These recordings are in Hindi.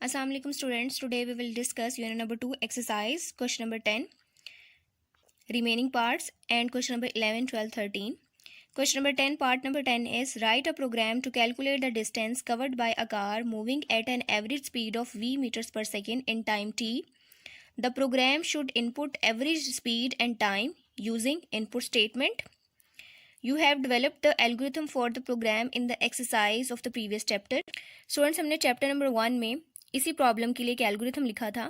Assalamu alaikum students. Today we will discuss unit number 2 exercise question number 10 remaining parts and question number 11, 12, 13. Question number 10 part number 10 is write a program to calculate the distance covered by a car moving at an average speed of v meters per second in time t. The program should input average speed and time using input statement. You have developed the algorithm for the program in the exercise of the previous chapter. Students, हमने चैप्टर नंबर 1 में इसी प्रॉब्लम के लिए एक एल्गोरिथम लिखा था.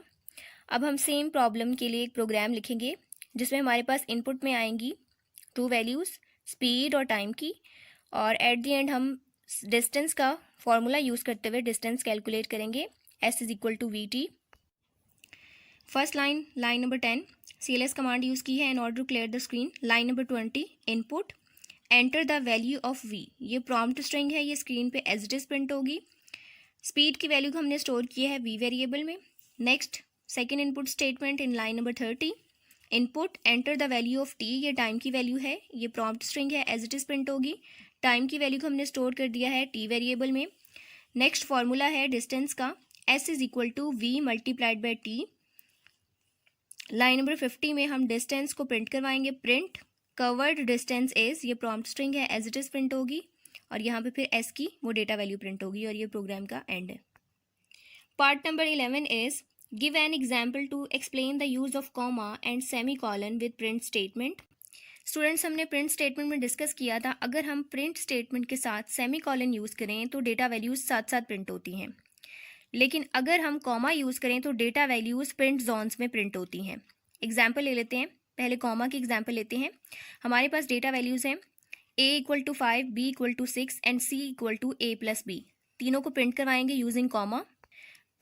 अब हम सेम प्रॉब्लम के लिए एक प्रोग्राम लिखेंगे जिसमें हमारे पास इनपुट में आएंगी टू वैल्यूज़, स्पीड और टाइम की, और एट द एंड हम डिस्टेंस का फॉर्मूला यूज़ करते हुए डिस्टेंस कैलकुलेट करेंगे. S is equal to VT. First line number 10 CLS command use की है in order to clear the screen. Line number 20 input enter the value of V. ये प्रॉम्प्ट स्ट्रिंग है, ये स्क्रीन पे एज इट इज प्रिंट होगी. स्पीड की वैल्यू को हमने स्टोर किया है V वेरिएबल में. Next second input statement in line number 30 input enter the value of T. ये टाइम की वैल्यू है, ये प्रॉम्प्ट स्ट्रिंग है, एज इट इज प्रिंट होगी. टाइम की वैल्यू को हमने स्टोर कर दिया है T वेरिएबल में. नेक्स्ट फॉर्मूला है डिस्टेंस का, S is equal to V multiplied by T. Line number 50 में हम डिस्टेंस को प्रिंट करवाएंगे. प्रिंट कवर्ड डिस्टेंस इज, ये प्रॉम्प्ट स्ट्रिंग है, एज इट इज प्रिंट होगी, और यहाँ पे फिर S की वो डेटा वैल्यू प्रिंट होगी, और ये प्रोग्राम का एंड है. Part number 11 is give an example to explain the use of comma and semicolon with print statement. Students, हमने प्रिंट स्टेटमेंट में डिस्कस किया था अगर हम प्रिंट स्टेटमेंट के साथ सेमी कॉलन यूज़ करें तो डेटा वैल्यूज़ साथ साथ प्रिंट होती हैं, लेकिन अगर हम कॉमा यूज़ करें तो डेटा वैल्यूज़ प्रिंट जोन्स में प्रिंट होती हैं. एग्जाम्पल ले लेते हैं. पहले कॉमा की एग्जाम्पल लेते हैं. हमारे पास डेटा वैल्यूज़ हैं A equal to 5, B equal to 6 and C equal to A plus B. तीनों को प्रिंट करवाएंगे using comma.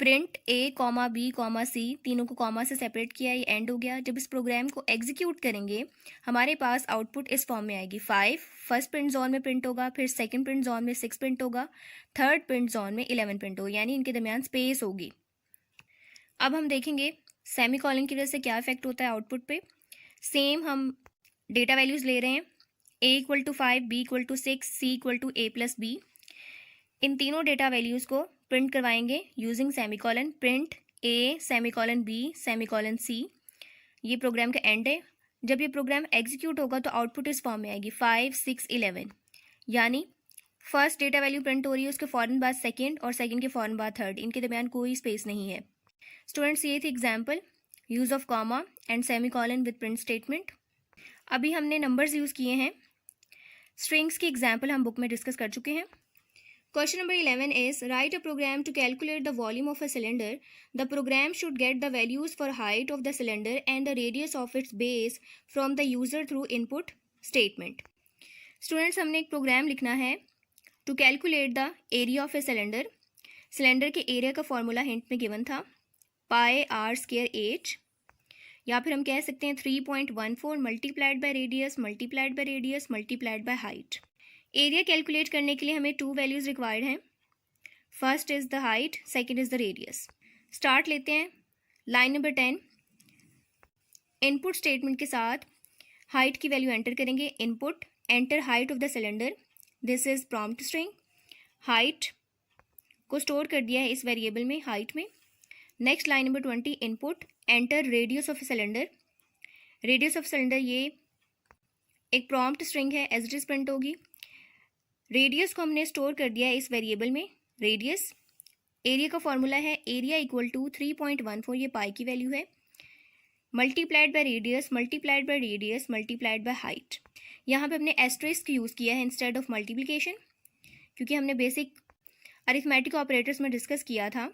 Print A comma B comma C, तीनों को कॉमा से सेपरेट किया, ये एंड हो गया. जब इस प्रोग्राम को एग्जीक्यूट करेंगे हमारे पास आउटपुट इस फॉर्म में आएगी. 5 फर्स्ट प्रिंट जोन में प्रिंट होगा, फिर सेकंड प्रिंट जोन में 6 प्रिंट होगा, थर्ड प्रिंट जोन में 11 प्रिंट होगा, यानी इनके दरमियान स्पेस होगी. अब हम देखेंगे सेमी कॉलन की वजह से क्या इफेक्ट होता है आउटपुट पे. सेम हम डेटा वैल्यूज़ ले रहे हैं. A equal to 5, B equal to 6, C equal to A plus B. इन तीनों डेटा वैल्यूज़ को प्रिंट करवाएंगे using semicolon. Print A semicolon B semicolon C. ये प्रोग्राम का एंड है. जब ये प्रोग्राम एग्जीक्यूट होगा तो आउटपुट इस फॉर्म में आएगी 5, 6, 11, यानी फर्स्ट डेटा वैल्यू प्रिंट हो रही है, उसके फ़ौरन बाद सेकेंड और सेकेंड के फ़ौरन बाद थर्ड, इनके दरमियान कोई स्पेस नहीं है. स्टूडेंट्स, ये थी example use of comma and semicolon with print statement. अभी हमने नंबर्स यूज़ किए हैं. स्ट्रिंग्स की एग्जाम्पल हम बुक में डिस्कस कर चुके हैं. Question number 11 is write a program to calculate the volume of a cylinder. The program should get the values for height of the cylinder and the radius of its base from the user through input statement. Students, हमने एक प्रोग्राम लिखना है to calculate the area of a cylinder. Cylinder के एरिया का फॉर्मूला हिंट में गिवन था पाई आर स्क्वायर एच, या फिर हम कह सकते हैं 3.14 multiplied by radius multiplied by radius multiplied by height. Area calculate करने के लिए हमें टू वैल्यूज़ रिक्वायर्ड हैं. First is the height, second is the radius. Start लेते हैं. लाइन नंबर 10 इनपुट स्टेटमेंट के साथ हाइट की वैल्यू एंटर करेंगे. Input enter height of the cylinder, this is prompt string. Height को स्टोर कर दिया है इस वेरिएबल में, हाइट में. Next line number 20 input enter radius of cylinder. Radius of cylinder ये एक प्रॉम्प्ट स्ट्रिंग है, एज इट इज प्रिंट होगी. रेडियस को हमने स्टोर कर दिया है इस वेरिएबल में, रेडियस. एरिया का फॉर्मूला है एरिया इक्वल टू 3.14, ये पाई की वैल्यू है, multiplied by radius multiplied by radius multiplied by height. यहाँ पे हमने एस्ट्रिस्क यूज़ किया है इंस्टेड ऑफ मल्टीप्लिकेशन, क्योंकि हमने बेसिक अरिथमेटिक ऑपरेटर्स में डिस्कस किया था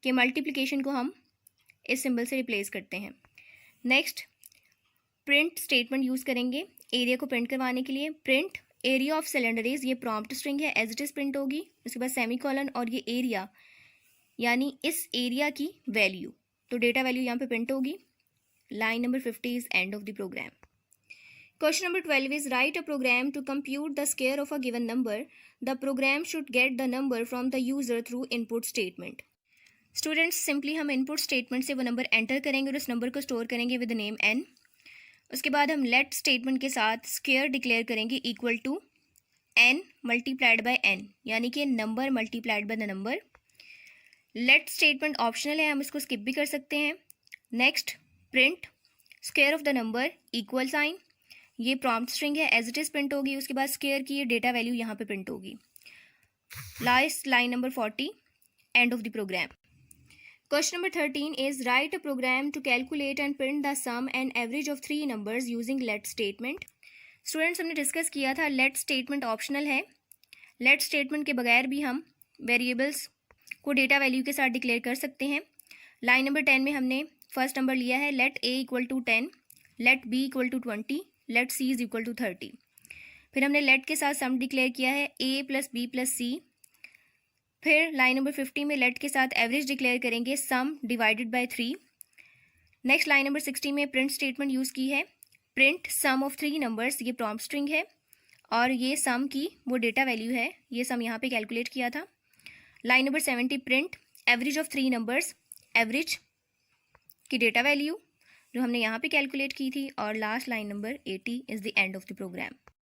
कि मल्टीप्लिकेशन को हम इस सिंबल से रिप्लेस करते हैं. नेक्स्ट प्रिंट स्टेटमेंट यूज़ करेंगे एरिया को प्रिंट करवाने के लिए. Print area of cylinder is, ये प्रॉम्प्ट स्ट्रिंग है, एज इट इज प्रिंट होगी. उसके बाद सेमीकॉलन और ये एरिया, यानी इस एरिया की वैल्यू, तो डेटा वैल्यू यहाँ पे प्रिंट होगी. Line number 50 is end of the program. Question number 12 is write a program to compute the square of a given number. The program should get the number from the user through input statement. Students, simply हम इनपुट स्टेटमेंट से वो नंबर एंटर करेंगे और उस नंबर को स्टोर करेंगे विद नेम n. उसके बाद हम लेट स्टेटमेंट के साथ स्क्वायर डिक्लेयर करेंगे equal to n multiplied by n, यानी कि number multiplied by the number. Let statement optional है, हम इसको स्किप भी कर सकते हैं। Next, print square of the number equal sign, ये प्रॉम्प्ट स्ट्रिंग है, एज इट इज़ प्रिंट होगी। उसके बाद स्क्वायर की ये डेटा वैल्यू यहाँ पे प्रिंट होगी। Last line number 40, end of the program. Question number 13 is write a program to calculate and print the sum and average of three numbers using let statement. Students, हमने डिस्कस किया था let statement ऑप्शनल है। let statement के बगैर भी हम वेरिएबल्स को डेटा वैल्यू के साथ डिक्लेयर कर सकते हैं। लाइन नंबर 10 में हमने फर्स्ट नंबर लिया है let a equal to 10, let b equal to 20, let c is equal to 30। फिर हमने let के साथ सम डिक्लेयर किया है a plus b plus c। फिर लाइन नंबर 50 में लेट के साथ एवरेज डिक्लेयर करेंगे सम divided by 3। Next line number 60 में प्रिंट स्टेटमेंट यूज़ की है, प्रिंट सम ऑफ 3 नंबर्स, ये प्रॉम्प्ट स्ट्रिंग है और ये सम की वो डेटा वैल्यू है, ये सम यहाँ पे कैलकुलेट किया था। Line number 70 print average of 3 numbers, average की डेटा वैल्यू जो हमने यहाँ पे कैलकुलेट की थी। और last line number 80 is the end of the programme.